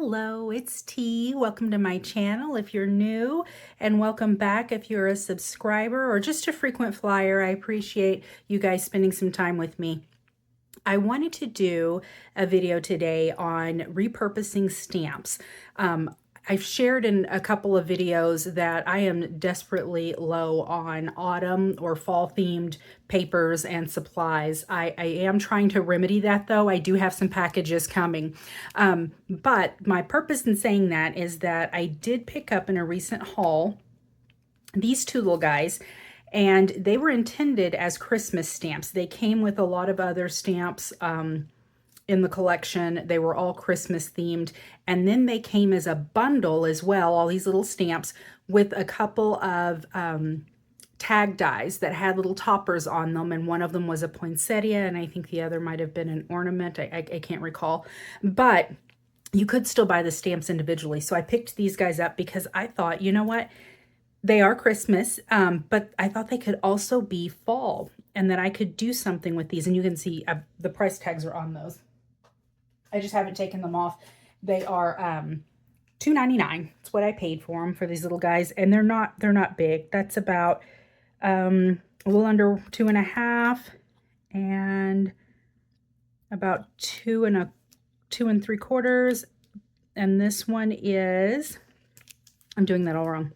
Hello, it's T. Welcome to my channel if you're new, and welcome back if you're a subscriber or just a frequent flyer. I appreciate you guys spending some time with me. I wanted to do a video today on repurposing stamps. I've shared in a couple of videos that I am desperately low on autumn or fall themed papers and supplies. I am trying to remedy that though. I do have some packages coming. But my purpose in saying that is that I did pick up in a recent haul these two little guys, and they were intended as Christmas stamps. They came with a lot of other stamps in the collection. They were all Christmas themed. And then they came as a bundle as well, all these little stamps with a couple of tag dies that had little toppers on them. And one of them was a poinsettia, and I think the other might have been an ornament. I can't recall. But you could still buy the stamps individually. So I picked these guys up because I thought, you know what? They are Christmas, but I thought they could also be fall and that I could do something with these. And you can see the price tags are on those. I just haven't taken them off. They are $2.99. That's what I paid for them, for these little guys. And they're not big. That's about a little under 2.5 and about 2 3/4. And this one is, I'm doing that all wrong.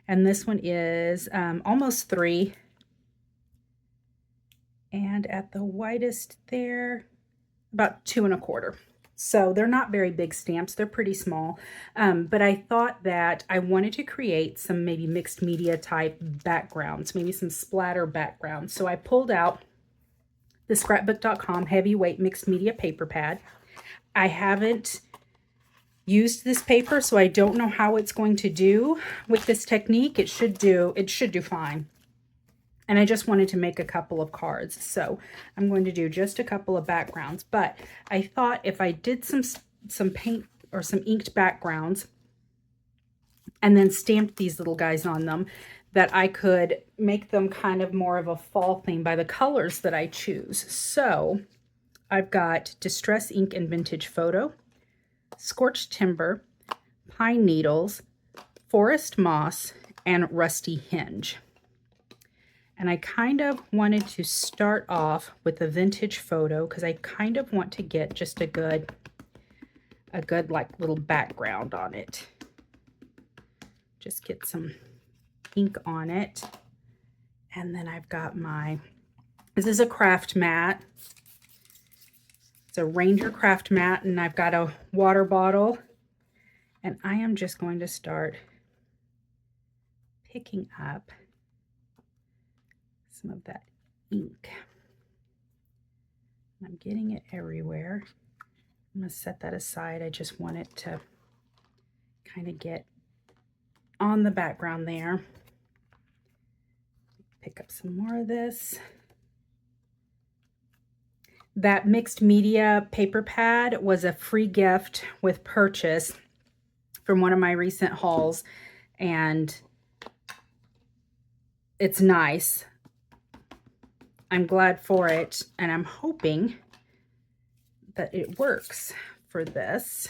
And this one is almost 3. And at the widest there, about 2 1/4. So they're not very big stamps. They're pretty small. But I thought that I wanted to create some maybe mixed media type backgrounds, maybe some splatter backgrounds. So I pulled out the scrapbook.com heavyweight mixed media paper pad. I haven't used this paper, so I don't know how it's going to do with this technique. It should do fine. And I just wanted to make a couple of cards, so I'm going to do just a couple of backgrounds. But I thought if I did some paint or some inked backgrounds and then stamped these little guys on them, that I could make them kind of more of a fall theme by the colors that I choose. So I've got Distress Ink and Vintage Photo, Scorched Timber, Pine Needles, Forest Moss, and Rusty Hinge. And I kind of wanted to start off with a Vintage Photo because I kind of want to get just a good like little background on it. Just get some ink on it. And then I've got this is a craft mat. It's a Ranger craft mat, and I've got a water bottle, and I am just going to start picking up some of that ink. I'm getting it everywhere. I'm going to set that aside. I just want it to kind of get on the background there. Pick up some more of this. That mixed media paper pad was a free gift with purchase from one of my recent hauls, and it's nice. I'm glad for it, and I'm hoping that it works for this.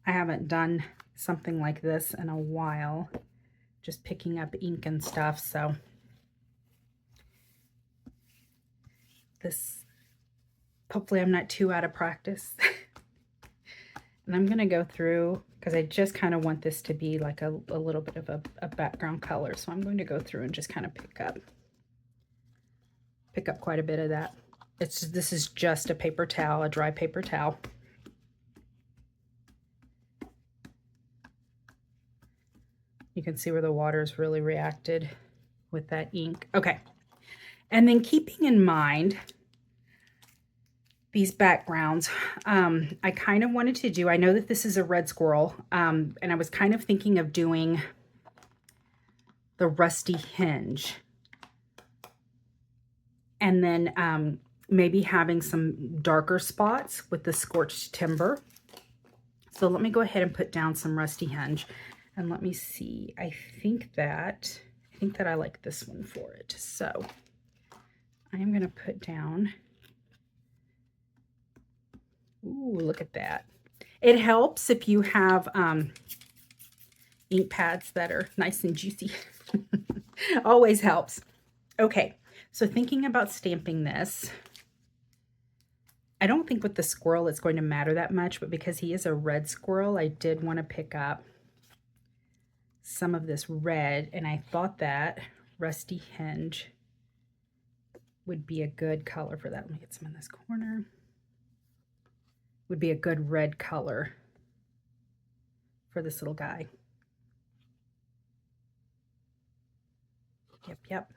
I haven't done something like this in a while, just picking up ink and stuff, so this, hopefully I'm not too out of practice. And I'm going to go through, because I just kind of want this to be like a little bit of a background color. So I'm going to go through and just kind of pick up quite a bit of that. This is just a paper towel, a dry paper towel. You can see where the water's really reacted with that ink. Okay. And then keeping in mind these backgrounds, I kind of wanted to do, I know that this is a red squirrel, and I was kind of thinking of doing the Rusty Hinge. And then maybe having some darker spots with the Scorched Timber. So let me go ahead and put down some Rusty Hinge. And let me see, I think that I like this one for it. So I am going to put down, ooh, look at that. It helps if you have ink pads that are nice and juicy. Always helps. Okay, so thinking about stamping this, I don't think with the squirrel it's going to matter that much, but because he is a red squirrel, I did want to pick up some of this red, and I thought that rusty hinge would be a good color for that. Let me get some in this corner. Would be a good red color for this little guy. Yep.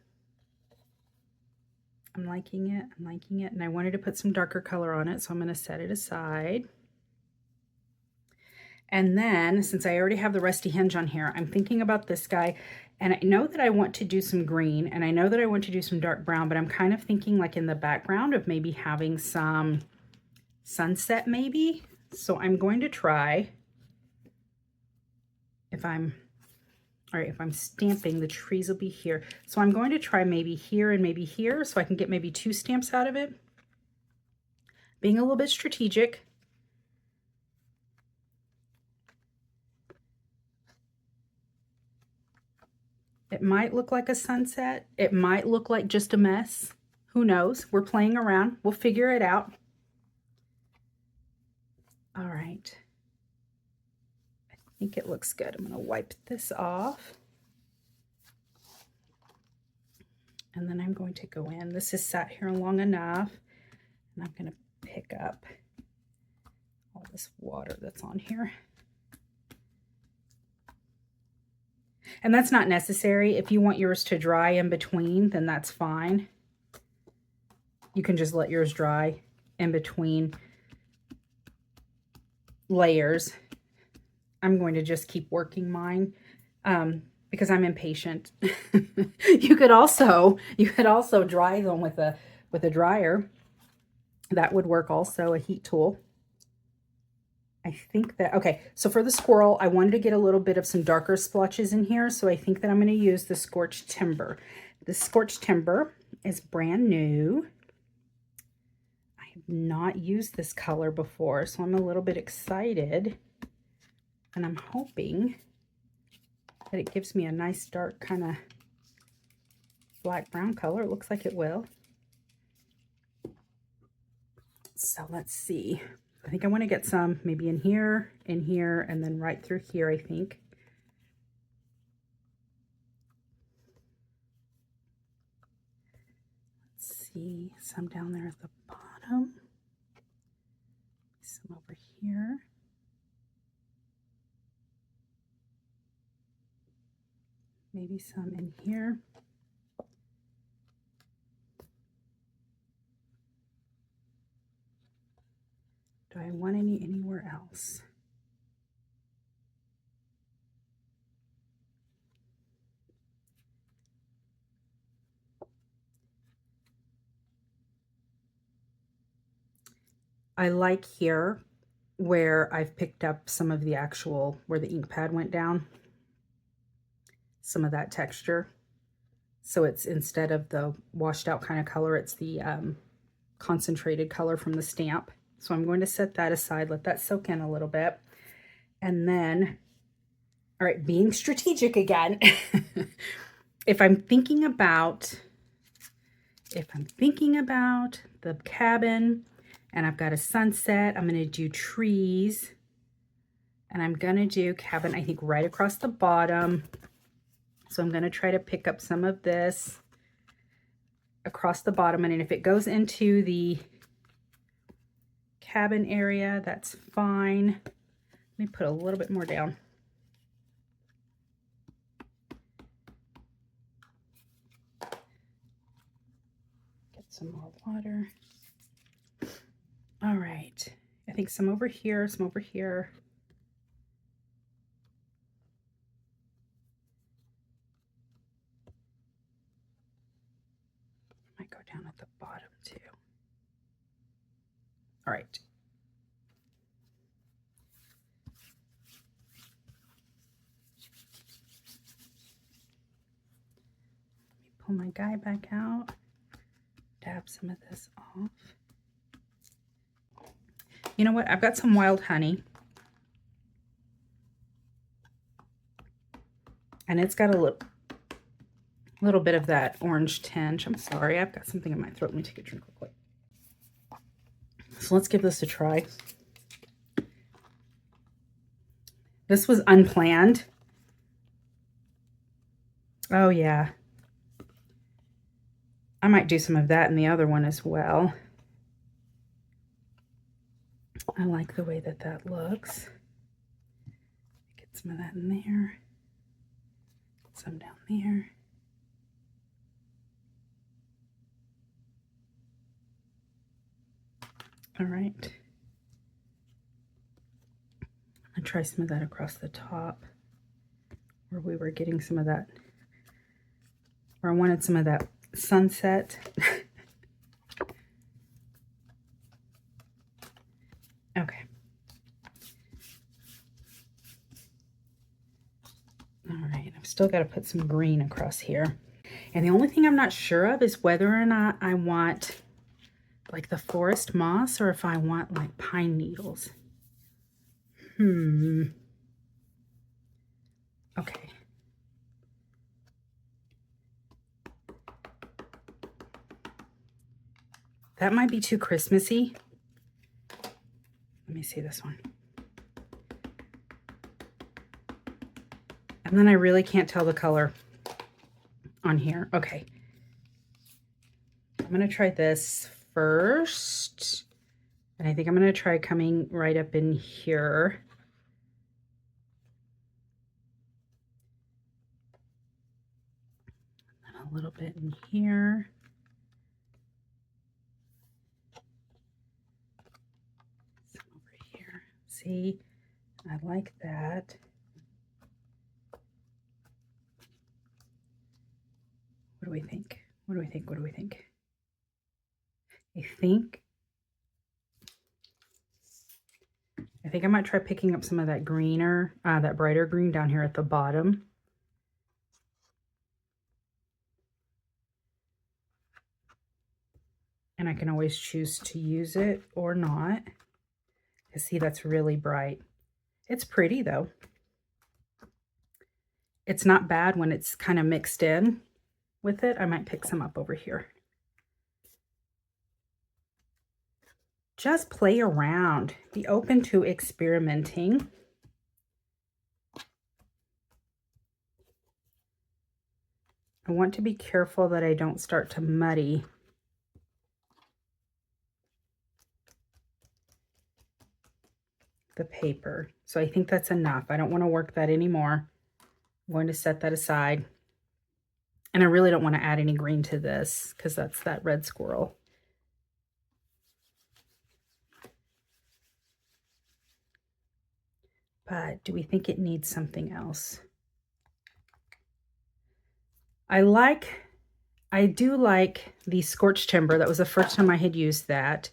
I'm liking it, and I wanted to put some darker color on it, so I'm going to set it aside. And then, since I already have the rusty hinge on here, I'm thinking about this guy, and I know that I want to do some green, and I know that I want to do some dark brown, but I'm kind of thinking like in the background of maybe having some sunset maybe. So I'm going to try, if I'm stamping, the trees will be here. So I'm going to try maybe here and maybe here, so I can get maybe 2 stamps out of it. Being a little bit strategic. It might look like a sunset. It might look like just a mess. Who knows? We're playing around. We'll figure it out. All right. I think it looks good. I'm going to wipe this off. And then I'm going to go in. This has sat here long enough. And I'm going to pick up all this water that's on here. And that's not necessary. If you want yours to dry in between, then that's fine. You can just let yours dry in between layers. I'm going to just keep working mine because I'm impatient. You could also dry them with a dryer. That would work also, a heat tool. I think that, okay, so for the squirrel, I wanted to get a little bit of some darker splotches in here, so I think that I'm going to use the scorched timber. The scorched timber is brand new. I have not used this color before, so I'm a little bit excited, and I'm hoping that it gives me a nice dark kind of black-brown color. It looks like it will. So let's see. I think I want to get some maybe in here, and then right through here, I think. Let's see, some down there at the bottom. Some over here. Maybe some in here. Do I want any anywhere else? I like here where I've picked up some of the actual, where the ink pad went down, some of that texture. So it's, instead of the washed out kind of color, it's the concentrated color from the stamp. So I'm going to set that aside, let that soak in a little bit. And then, all right, being strategic again. If I'm thinking about the cabin and I've got a sunset, I'm going to do trees, and I'm going to do cabin, I think, right across the bottom. So I'm going to try to pick up some of this across the bottom, and if it goes into the cabin area, that's fine. Let me put a little bit more down. Get some more water. All right. I think some over here, some over here. Might go down at the bottom too. All right. Let me pull my guy back out. Dab some of this off. You know what? I've got some wild honey. And it's got a little bit of that orange tinge. I'm sorry, I've got something in my throat. Let me take a drink real quick. So let's give this a try. This was unplanned. Oh yeah. I might do some of that in the other one as well. I like the way that that looks. Get some of that in there. Some down there. All right. I'll try some of that across the top where we were getting some of that, or I wanted some of that sunset. Okay. All right, I've still got to put some green across here. And the only thing I'm not sure of is whether or not I want like the forest moss or if I want like pine needles. Okay. That might be too Christmassy. Let me see this one. And then I really can't tell the color on here. Okay. I'm going to try this first. And I think I'm going to try coming right up in here. And a little bit in here. Some over here. See, I like that. What do we think? What do we think? What do we think? I think I might try picking up some of that greener, that brighter green down here at the bottom. And I can always choose to use it or not. Because see, that's really bright. It's pretty though. It's not bad when it's kind of mixed in with it. I might pick some up over here. Just play around. Be open to experimenting. I want to be careful that I don't start to muddy the paper. So I think that's enough. I don't want to work that anymore. I'm going to set that aside. And I really don't want to add any green to this because that's that red squirrel. But do we think it needs something else? I do like the scorched timber. That was the first time I had used that.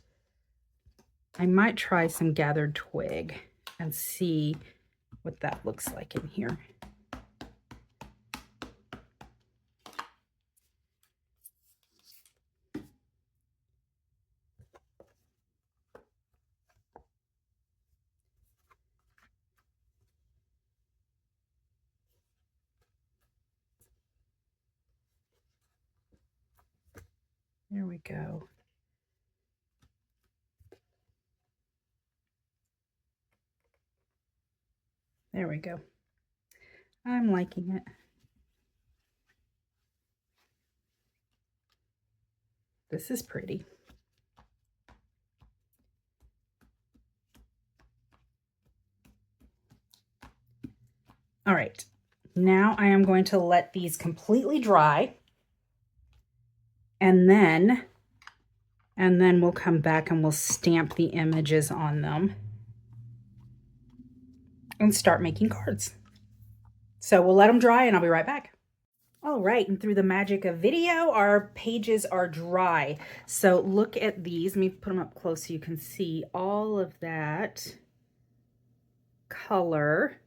I might try some gathered twig and see what that looks like in here. There we go. There we go. I'm liking it. This is pretty. All right, now I am going to let these completely dry. And then we'll come back and we'll stamp the images on them and start making cards. So we'll let them dry and I'll be right back. All right, and through the magic of video, our pages are dry. So look at these. Let me put them up close so you can see all of that color.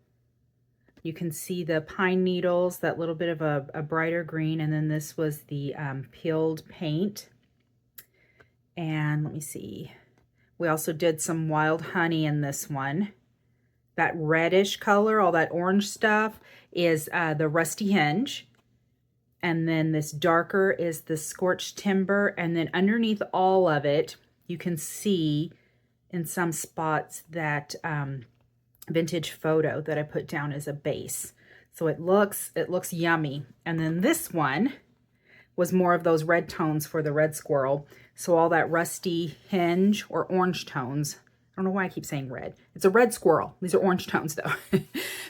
You can see the pine needles, that little bit of a brighter green, and then this was the peeled paint. And let me see. We also did some wild honey in this one. That reddish color, all that orange stuff, is the rusty hinge. And then this darker is the scorched timber. And then underneath all of it, you can see in some spots that vintage photo that I put down as a base. So it looks yummy. And then this one was more of those red tones for the red squirrel. So all that rusty hinge or orange tones. I don't know why I keep saying red. It's a red squirrel. These are orange tones though.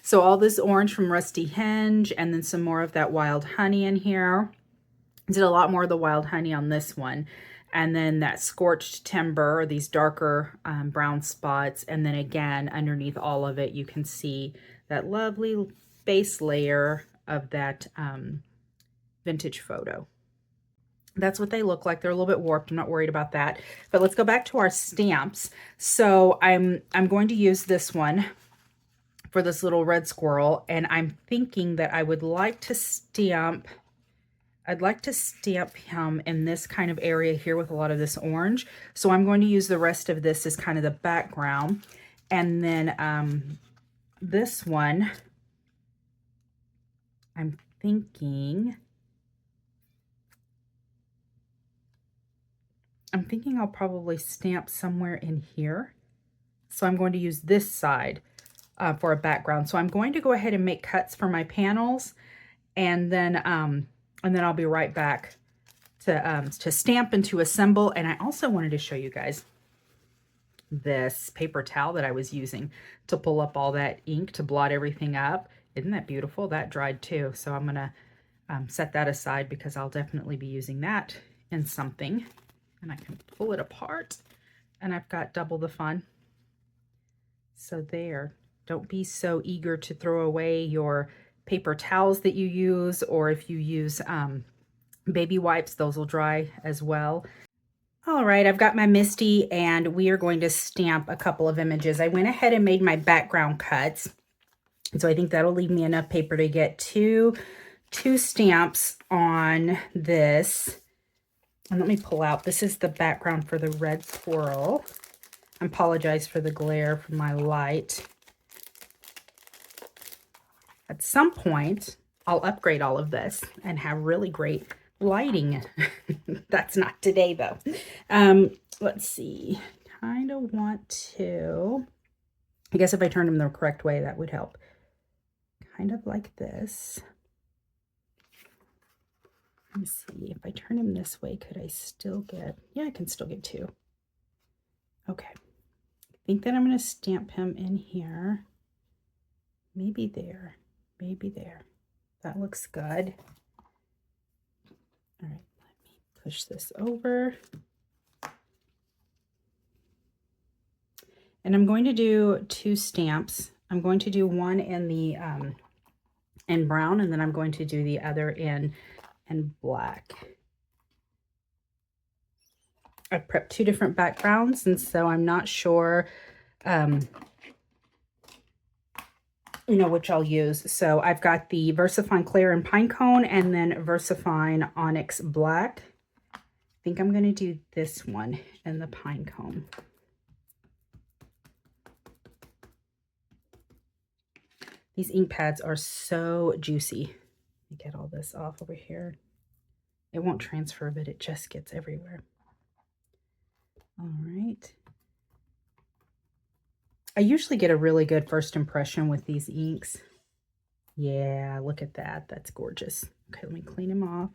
So all this orange from rusty hinge, and then some more of that wild honey in here. I did a lot more of the wild honey on this one. And then that scorched timber, these darker brown spots. And then again, underneath all of it, you can see that lovely base layer of that vintage photo. That's what they look like. They're a little bit warped. I'm not worried about that. But let's go back to our stamps. So I'm going to use this one for this little red squirrel. And I'm thinking that I would like to stamp, I'd like to stamp him in this kind of area here with a lot of this orange. So I'm going to use the rest of this as kind of the background. And then this one, I'm thinking I'll probably stamp somewhere in here. So I'm going to use this side for a background. So I'm going to go ahead and make cuts for my panels, and then I'll be right back to stamp and to assemble. And I also wanted to show you guys this paper towel that I was using to pull up all that ink to blot everything up. Isn't that beautiful? That dried too. So I'm gonna set that aside because I'll definitely be using that in something. And I can pull it apart and I've got double the fun. So there, don't be so eager to throw away your paper towels that you use, or if you use baby wipes, those will dry as well. All right, I've got my Misty and we are going to stamp a couple of images. I went ahead and made my background cuts. And so I think that'll leave me enough paper to get two stamps on this. And let me pull out, this is the background for the red squirrel. I apologize for the glare from my light. At some point, I'll upgrade all of this and have really great lighting. That's not today though. Let's see, kind of want to, I guess if I turn them the correct way, that would help. Kind of like this. Let me see, if I turn him this way, could I still get, yeah, I can still get two. Okay, I think that I'm going to stamp him in here. Maybe there, maybe there. That looks good. All right, let me push this over. And I'm going to do two stamps. I'm going to do one in the in brown, and then I'm going to do the other in black. I prepped two different backgrounds, and so I'm not sure, you know, which I'll use. So I've got the VersaFine Clear and Pinecone, and then VersaFine Onyx Black. I think I'm going to do this one in the Pinecone. These ink pads are so juicy. Let me get all this off over here. It won't transfer, but it just gets everywhere. All right. I usually get a really good first impression with these inks. Yeah, look at that. That's gorgeous. Okay, let me clean them off.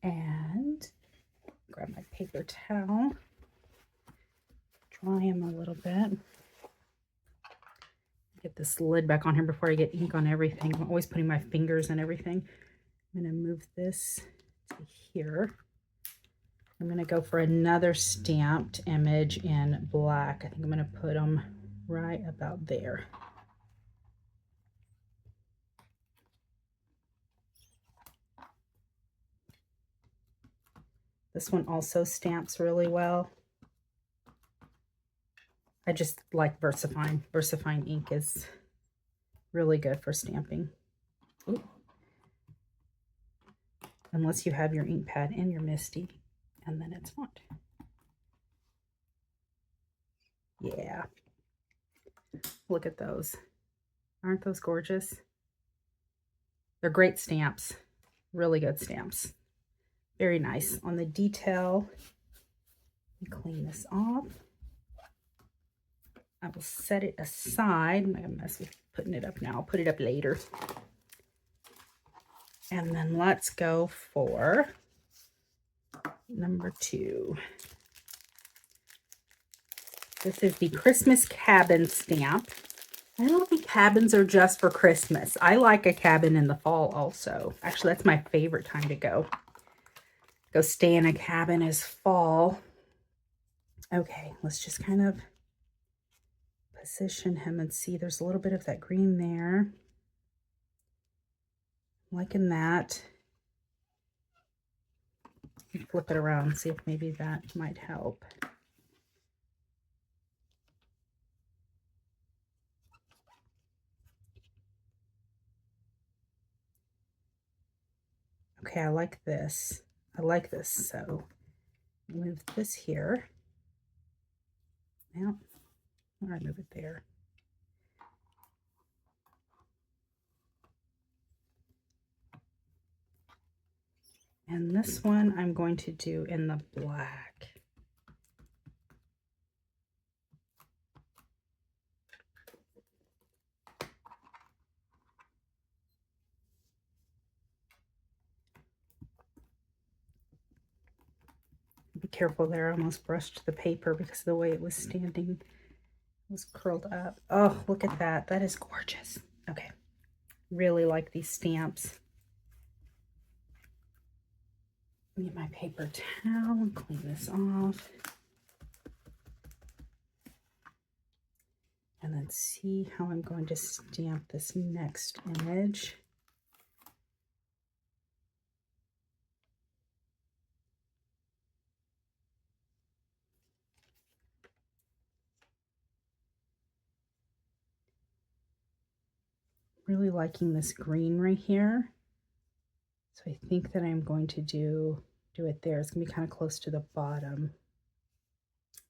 And grab my paper towel. Dry them a little bit. Get this lid back on here before I get ink on everything. I'm always putting my fingers in everything. I'm going to move this to here. I'm going to go for another stamped image in black. I think I'm going to put them right about there. This one also stamps really well. I just like VersaFine. VersaFine ink is really good for stamping. Ooh. unless you have your ink pad and your Misty, and then it's not. Yeah. Look at those. Aren't those gorgeous? They're great stamps. Really good stamps. Very nice. On the detail, let me clean this off. I will set it aside. I'm not going to mess with putting it up now. I'll put it up later. And then let's go for number 2. This is the Christmas cabin stamp. I don't think cabins are just for Christmas. I like a cabin in the fall also. Actually, that's my favorite time to go. Go stay in a cabin is fall. Okay, let's just kind of position him and see there's a little bit of that green there. I'm liking that. Flip it around and see if maybe that might help. Okay, I like this. I like this. So move this here. Now, all right, move it there. And this one I'm going to do in the black. Be careful there, I almost brushed the paper because of the way it was standing. It was curled up. Oh, look at that. That is gorgeous. Okay. Really like these stamps. Get my paper towel and clean this off. And then see how I'm going to stamp this next image. Really liking this green right here. So I think that I'm going to do it there. It's going to be kind of close to the bottom.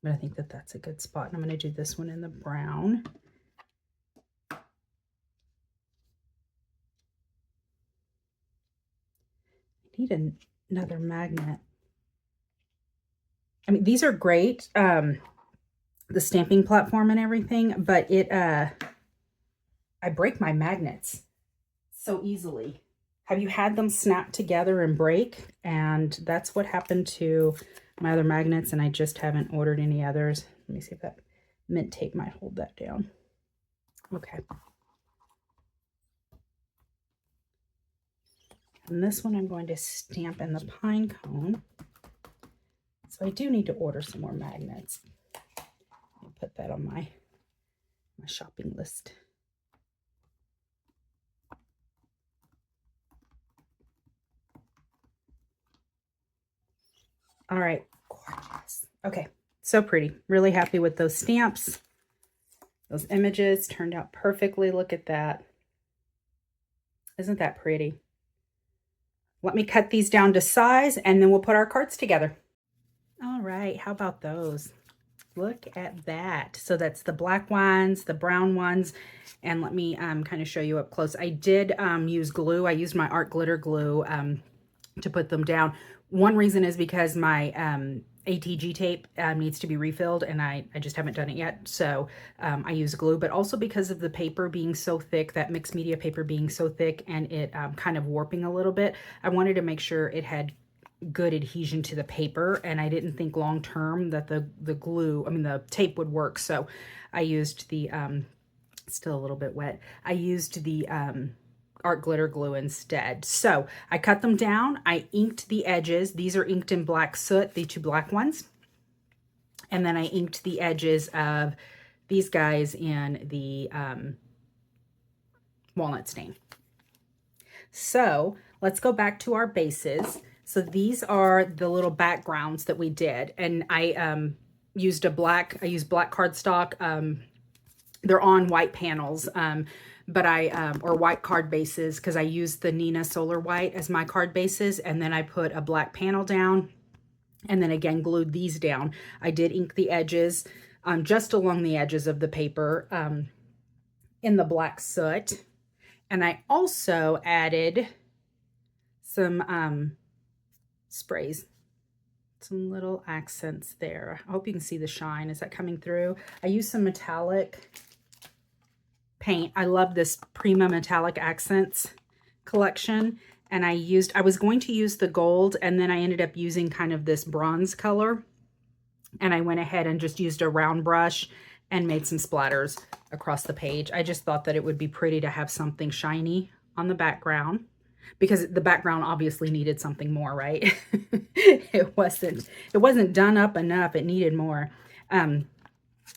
But I think that that's a good spot. And I'm going to do this one in the brown. I need another magnet. I mean, these are great, the stamping platform and everything, but I break my magnets so easily. Have you had them snap together and break? And that's what happened to my other magnets, and I just haven't ordered any others. Let me see if that mint tape might hold that down. Okay. And this one I'm going to stamp in the pine cone. So I do need to order some more magnets. I'll put that on my shopping list. All right, gorgeous. Okay, so pretty. Really happy with those stamps. Those images turned out perfectly. Look at that. Isn't that pretty? Let me cut these down to size and then we'll put our cards together. All right, how about those? Look at that. So that's the black ones, the brown ones, and let me kind of show you up close. I did use glue. I used my art glitter glue to put them down. One reason is because my ATG tape needs to be refilled, and I just haven't done it yet. So I use glue, but also because of the paper being so thick, that mixed media paper being so thick and it kind of warping a little bit, I wanted to make sure it had good adhesion to the paper, and I didn't think long term that the glue, I mean the tape would work. So I used the, still a little bit wet, I used the art glitter glue instead. So I cut them down, I inked the edges. These are inked in black soot, the 2 black ones. And then I inked the edges of these guys in the walnut stain. So let's go back to our bases. So these are the little backgrounds that we did. And I used black cardstock. They're on white panels. but or white card bases, because I used the Nina Solar White as my card bases, and then I put a black panel down, and then again glued these down. I did ink the edges, just along the edges of the paper, in the black soot. And I also added some sprays, some little accents there. I hope you can see the shine. Is that coming through? I used some metallic paint. I love this Prima Metallic Accents collection. And I was going to use the gold, and then I ended up using kind of this bronze color. And I went ahead and just used a round brush and made some splatters across the page. I just thought that it would be pretty to have something shiny on the background, because the background obviously needed something more, right? It wasn't done up enough. It needed more.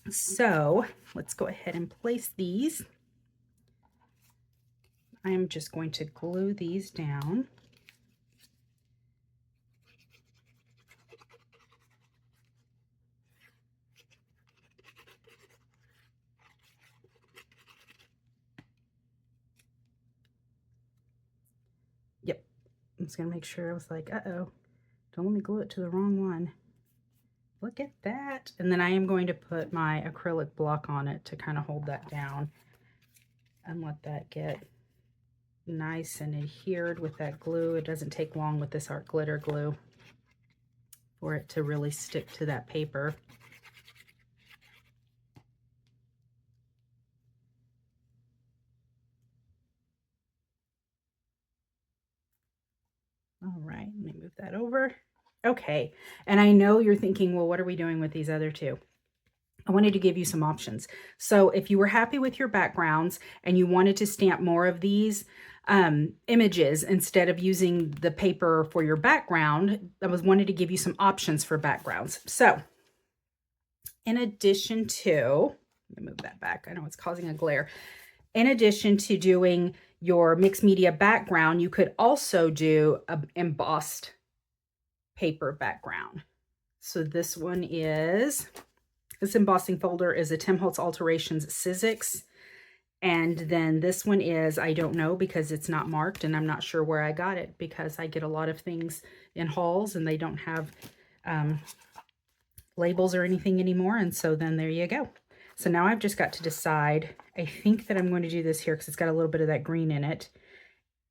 So let's go ahead and place these. I am just going to glue these down. Yep. I'm just going to make sure. I was like, uh-oh, don't let me glue it to the wrong one. Look at that. And then I am going to put my acrylic block on it to kind of hold that down and let that get nice and adhered with that glue. It doesn't take long with this art glitter glue for it to really stick to that paper. All right, let me move that over. Okay, and I know you're thinking, well, what are we doing with these other two? I wanted to give you some options. So if you were happy with your backgrounds and you wanted to stamp more of these images instead of using the paper for your background, I wanted to give you some options for backgrounds. So in addition to, let me move that back. I know it's causing a glare. In addition to doing your mixed media background, you could also do an embossed paper background. So this embossing folder is a Tim Holtz Alterations Sizzix. And then this one is, I don't know, because it's not marked, and I'm not sure where I got it, because I get a lot of things in hauls and they don't have labels or anything anymore. And so then there you go. So now I've just got to decide. I think that I'm going to do this here because it's got a little bit of that green in it.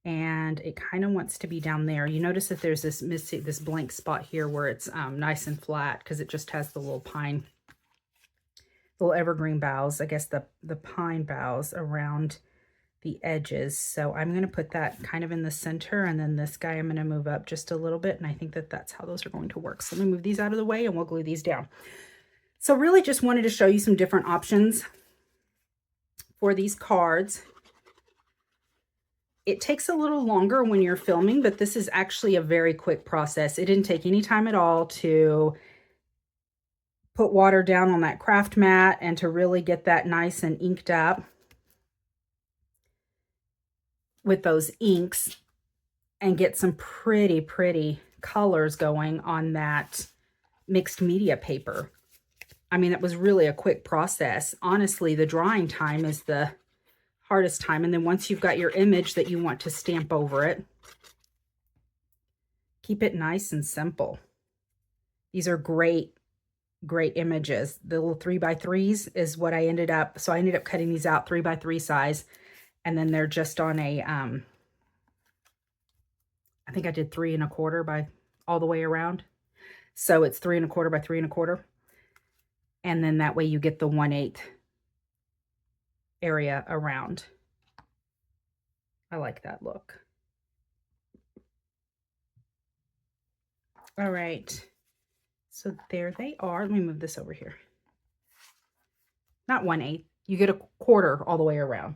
And it kind of wants to be down there. You notice that there's this blank spot here where it's nice and flat, because it just has the little pine, little evergreen boughs, I guess the pine boughs around the edges. So I'm going to put that kind of in the center, and then this guy I'm going to move up just a little bit, and I think that that's how those are going to work. So let me move these out of the way and we'll glue these down. So really just wanted to show you some different options for these cards. It takes a little longer when you're filming, but this is actually a very quick process. It didn't take any time at all to put water down on that craft mat and to really get that nice and inked up with those inks and get some pretty, pretty colors going on that mixed media paper. I mean, it was really a quick process. Honestly, the drawing time is the hardest time. And then once you've got your image that you want to stamp over it, keep it nice and simple. These are great, great images. The little 3x3s is what I ended up. So I ended up cutting these out 3x3 size. And then they're just on a, I think I did 3 1/4 by all the way around. So it's 3 1/4 by 3 1/4. And then that way you get the 1/8 area around. I like that look. All right. So there they are. Let me move this over here. Not 1/8. You get a 1/4 all the way around.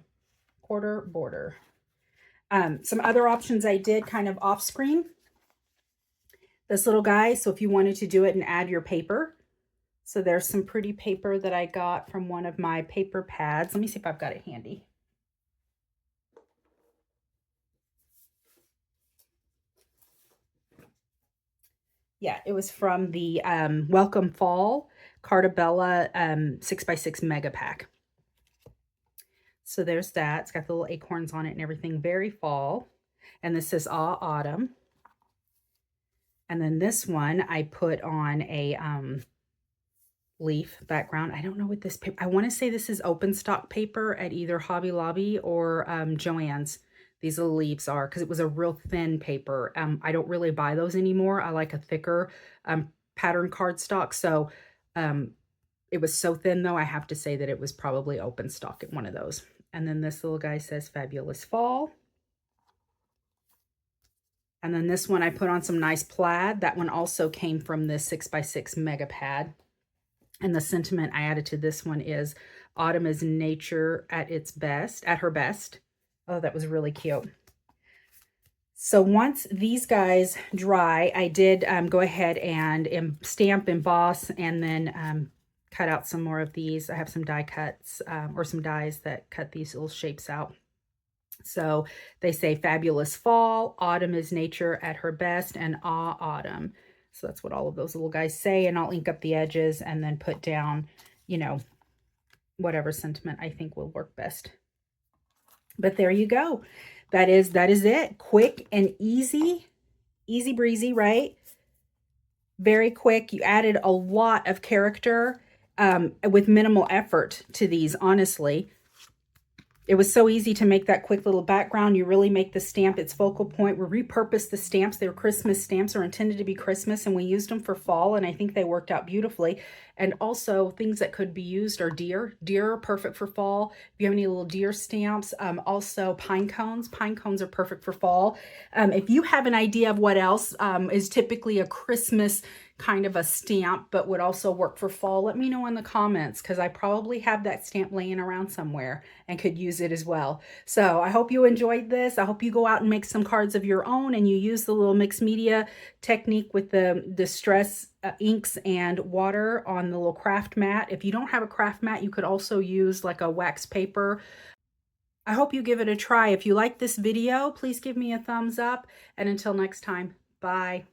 1/4 border. Some other options I did kind of off screen. This little guy. So if you wanted to do it and add your paper. So there's some pretty paper that I got from one of my paper pads. Let me see if I've got it handy. Yeah, it was from the Welcome Fall Cartabella 6x6 Mega Pack. So there's that. It's got the little acorns on it and everything. Very fall. And this says Ah Autumn. And then this one I put on a leaf background. I don't know what this paper, I want to say this is open stock paper at either Hobby Lobby or Joann's. These little leaves are, because it was a real thin paper. I don't really buy those anymore. I like a thicker pattern cardstock. So it was so thin though, I have to say that it was probably open stock at one of those. And then this little guy says Fabulous Fall. And then this one I put on some nice plaid. That one also came from this 6x6 mega pad. And the sentiment I added to this one is autumn is nature at its best, at her best. Oh, that was really cute. So once these guys dry, I did go ahead and stamp, emboss, and then cut out some more of these. I have some die cuts or some dies that cut these little shapes out. So they say Fabulous Fall, autumn is nature at her best, and Ah Autumn. So that's what all of those little guys say, and I'll ink up the edges and then put down, you know, whatever sentiment I think will work best. But there you go. That is it. Quick and easy. Easy breezy, right? Very quick. You added a lot of character with minimal effort to these, honestly. It was so easy to make that quick little background. You really make the stamp its focal point. We repurposed the stamps. They were Christmas stamps, or intended to be Christmas, and we used them for fall, and I think they worked out beautifully. And also things that could be used are deer. Deer are perfect for fall. If you have any little deer stamps, also pine cones. Pine cones are perfect for fall. If you have an idea of what else is typically a Christmas kind of a stamp but would also work for fall, let me know in the comments, because I probably have that stamp laying around somewhere and could use it as well. So I hope you enjoyed this. I hope you go out and make some cards of your own, and you use the little mixed media technique with the distress inks and water on the little craft mat. If you don't have a craft mat, you could also use like a wax paper. I hope you give it a try. If you like this video, please give me a thumbs up, and until next time, bye.